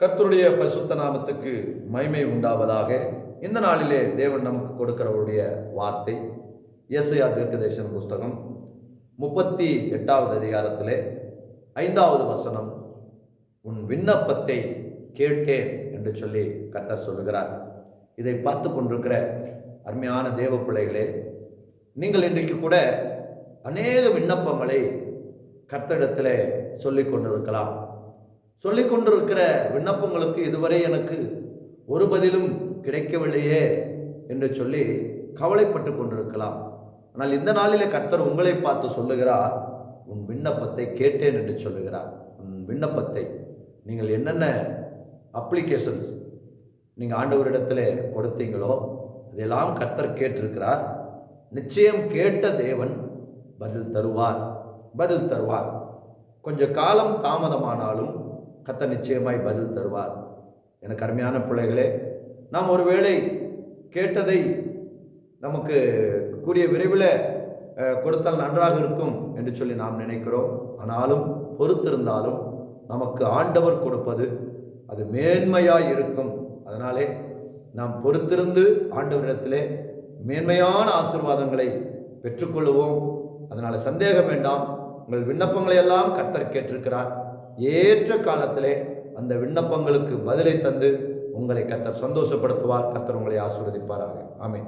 கர்த்தருடைய பரிசுத்த நாமத்துக்கு மகிமை உண்டாவதாக. இந்த நாளிலே தேவன் நமக்கு கொடுக்கிறவருடைய வார்த்தை ஏசாயா தீர்க்கதரிசன புஸ்தகம் 38வது அதிகாரத்திலே 5வது வசனம், உன் விண்ணப்பத்தை கேட்டேன் என்று சொல்லி கர்த்தர் சொல்லுகிறார். இதை பார்த்து கொண்டிருக்கிற அருமையான தேவ பிள்ளைகளே, நீங்கள் இன்றைக்கு கூட அநேக விண்ணப்பங்களை கர்த்தரிடத்தில் சொல்லிக் கொண்டிருக்கலாம். சொல்லிக் கொண்டிருக்கிற விண்ணப்பங்களுக்கு இதுவரை எனக்கு ஒரு பதிலும் கிடைக்கவில்லையே என்று சொல்லி கவலைப்பட்டு கொண்டிருக்கலாம். ஆனால் இந்த நாளிலே கர்த்தர் உங்களை பார்த்து சொல்லுகிறார், உன் விண்ணப்பத்தை கேட்டேன் என்று சொல்லுகிறார். உன் விண்ணப்பத்தை நீங்கள் என்னென்ன அப்ளிகேஷன்ஸ் நீங்கள் ஆண்டவரிடத்தில் கொடுத்தீங்களோ அதெல்லாம் கர்த்தர் கேட்டிருக்கிறார். நிச்சயம் கேட்ட தேவன் பதில் தருவார். கொஞ்சம் காலம் தாமதமானாலும் கர்த்தர் நிச்சயமாய் பதில் தருவார். எனக்கு அருமையான பிள்ளைகளே, நாம் ஒருவேளை கேட்டதை நமக்கு கூடிய விரைவில் கொடுத்தால் நன்றாக இருக்கும் என்று சொல்லி நாம் நினைக்கிறோம். ஆனாலும் பொறுத்திருந்தாலும் நமக்கு ஆண்டவர் கொடுப்பது அது மேன்மையாய் இருக்கும். அதனாலே நாம் பொறுத்திருந்து ஆண்டவரிடத்திலே மேன்மையான ஆசீர்வாதங்களை பெற்றுக்கொள்வோம். அதனால் சந்தேகம் வேண்டாம். உங்கள் விண்ணப்பங்களை எல்லாம் கர்த்தர் கேட்டிருக்கிறார். ஏற்ற காலத்திலே அந்த விண்ணப்பங்களுக்கு பதிலை தந்து உங்களை கர்த்தர் சந்தோஷப்படுத்துவார். கர்த்தர் உங்களை ஆசீர்வதிப்பாராக. ஆமென்.